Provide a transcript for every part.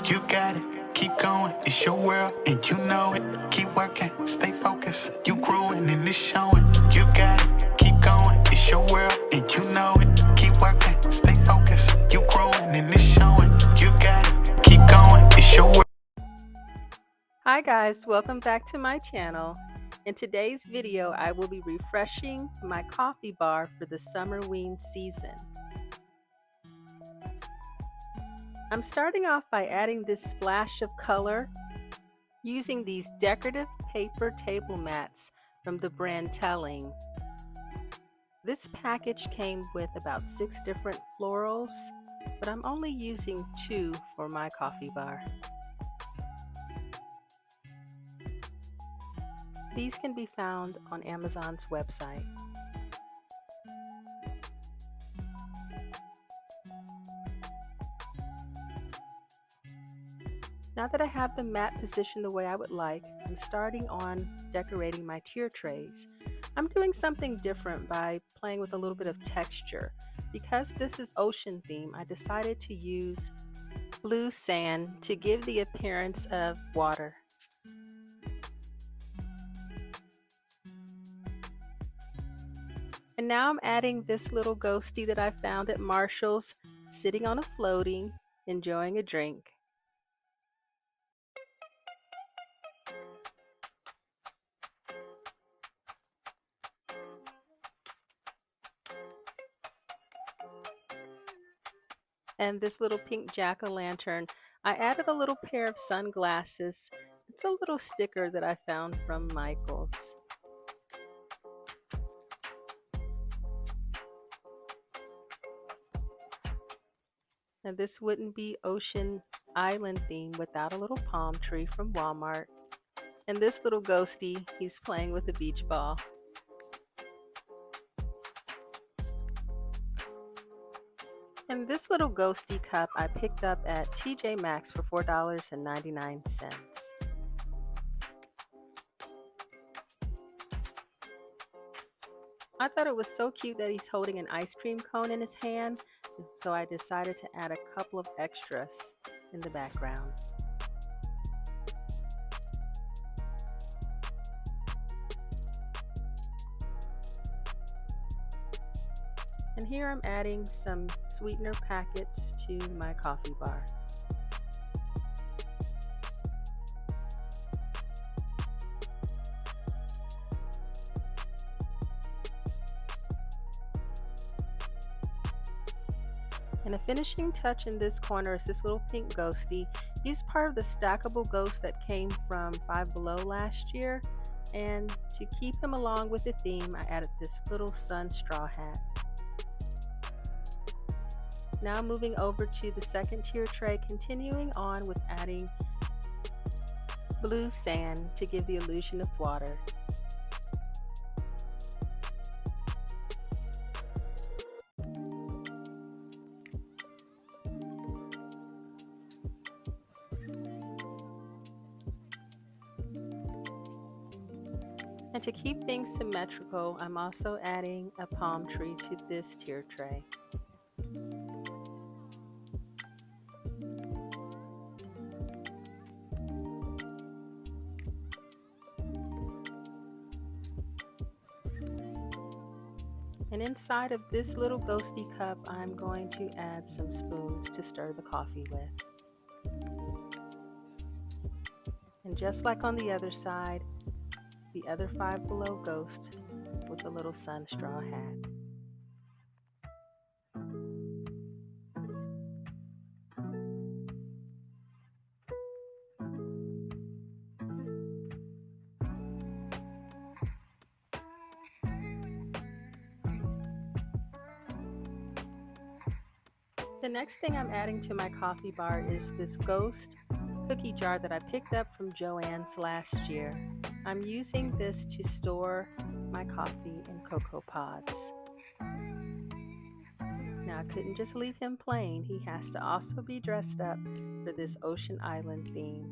You got it, keep going, it's your world and you know it. Keep working, stay focused, you growing and it's showing. You got it, keep going, it's your world and you know it. Keep working, stay focused, you growing and it's showing. You got it, keep going, it's your world. Hi guys, welcome back to my channel. In today's video, I will be refreshing my coffee bar for the Summerween season. I'm starting off by adding this splash of color using these decorative paper table mats from the brand Telling. This package came with about 6 different florals, but I'm only using 2 for my coffee bar. These can be found on Amazon's website. Now that I have the mat positioned the way I would like, I'm starting on decorating my tier trays. I'm doing something different by playing with a little bit of texture. Because this is ocean theme, I decided to use blue sand to give the appearance of water. And now I'm adding this little ghostie that I found at Marshall's, sitting on a floating, enjoying a drink. And this little pink jack-o'-lantern, I added a little pair of sunglasses. It's a little sticker that I found from Michael's. And this wouldn't be Ocean Island theme without a little palm tree from Walmart. And this little ghostie, he's playing with a beach ball. And this little ghostie cup I picked up at TJ Maxx for $4.99. I thought it was so cute that he's holding an ice cream cone in his hand, so I decided to add a couple of extras in the background. And here I'm adding some sweetener packets to my coffee bar. And a finishing touch in this corner is this little pink ghostie. He's part of the stackable ghost that came from Five Below last year. And to keep him along with the theme, I added this little sun straw hat. Now moving over to the second tier tray, continuing on with adding blue sand to give the illusion of water. And to keep things symmetrical, I'm also adding a palm tree to this tier tray. And inside of this little ghostie cup, I'm going to add some spoons to stir the coffee with. And just like on the other side, the other Five Below ghost with a little sun straw hat. The next thing I'm adding to my coffee bar is this ghost cookie jar that I picked up from Joann's last year. I'm using this to store my coffee in cocoa pods. Now I couldn't just leave him plain, he has to also be dressed up for this Ocean Island theme.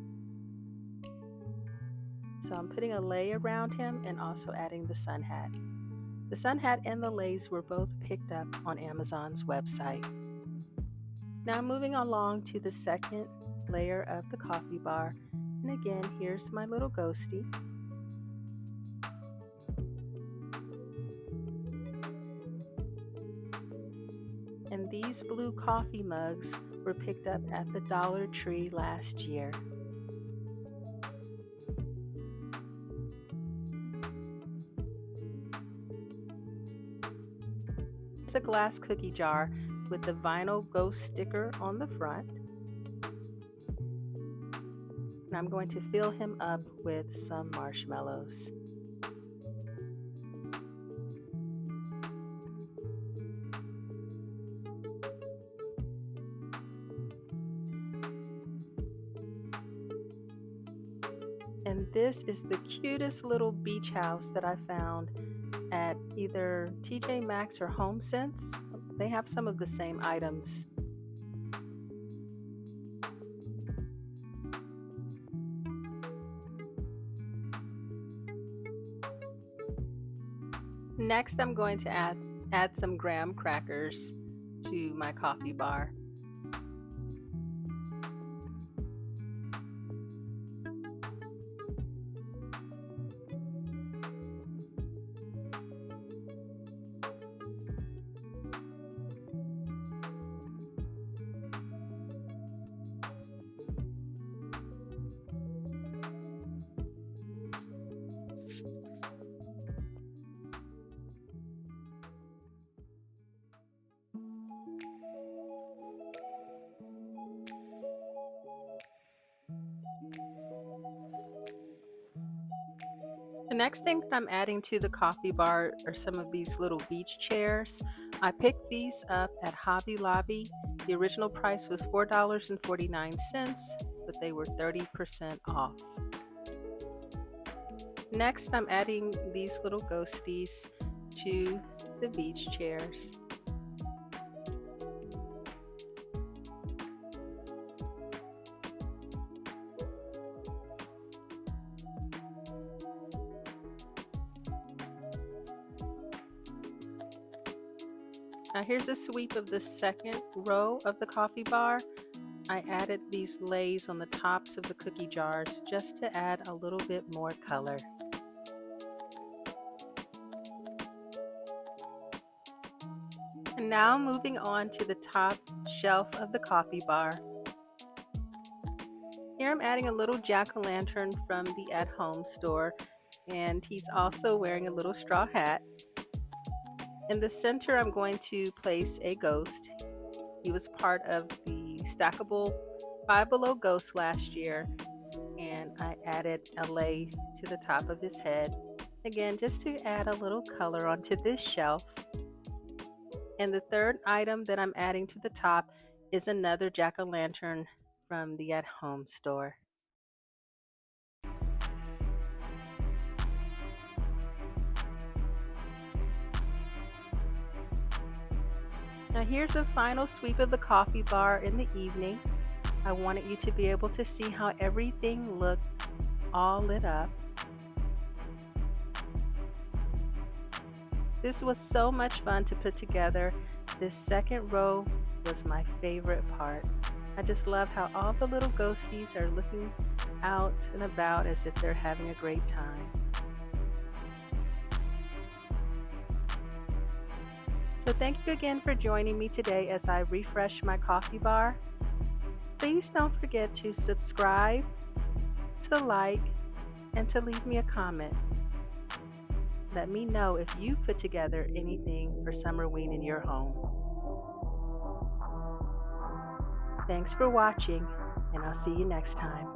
So I'm putting a lei around him and also adding the sun hat. The sun hat and the leis were both picked up on Amazon's website. Now moving along to the second layer of the coffee bar. And again, here's my little ghostie. And these blue coffee mugs were picked up at the Dollar Tree last year. It's a glass cookie jar with the vinyl ghost sticker on the front. And I'm going to fill him up with some marshmallows. And this is the cutest little beach house that I found at either TJ Maxx or HomeSense. They have some of the same items. Next, I'm going to add some graham crackers to my coffee bar. The next thing that I'm adding to the coffee bar are some of these little beach chairs. I picked these up at Hobby Lobby. The original price was $4.49, but they were 30% off. Next, I'm adding these little ghosties to the beach chairs. Now here's a sweep of the second row of the coffee bar. I added these lays on the tops of the cookie jars just to add a little bit more color. And now moving on to the top shelf of the coffee bar. Here I'm adding a little jack-o'-lantern from the At Home store, and he's also wearing a little straw hat. In the center, I'm going to place a ghost. He was part of the stackable Five Below ghost last year, and I added a lay to the top of his head. Again, just to add a little color onto this shelf. And the third item that I'm adding to the top is another jack-o'-lantern from the At Home store. Now here's a final sweep of the coffee bar in the evening. I wanted you to be able to see how everything looked all lit up. This was so much fun to put together. This second row was my favorite part. I just love how all the little ghosties are looking out and about as if they're having a great time. So thank you again for joining me today as I refresh my coffee bar. Please don't forget to subscribe, to like, and to leave me a comment. Let me know if you put together anything for Summerween in your home. Thanks for watching, and I'll see you next time.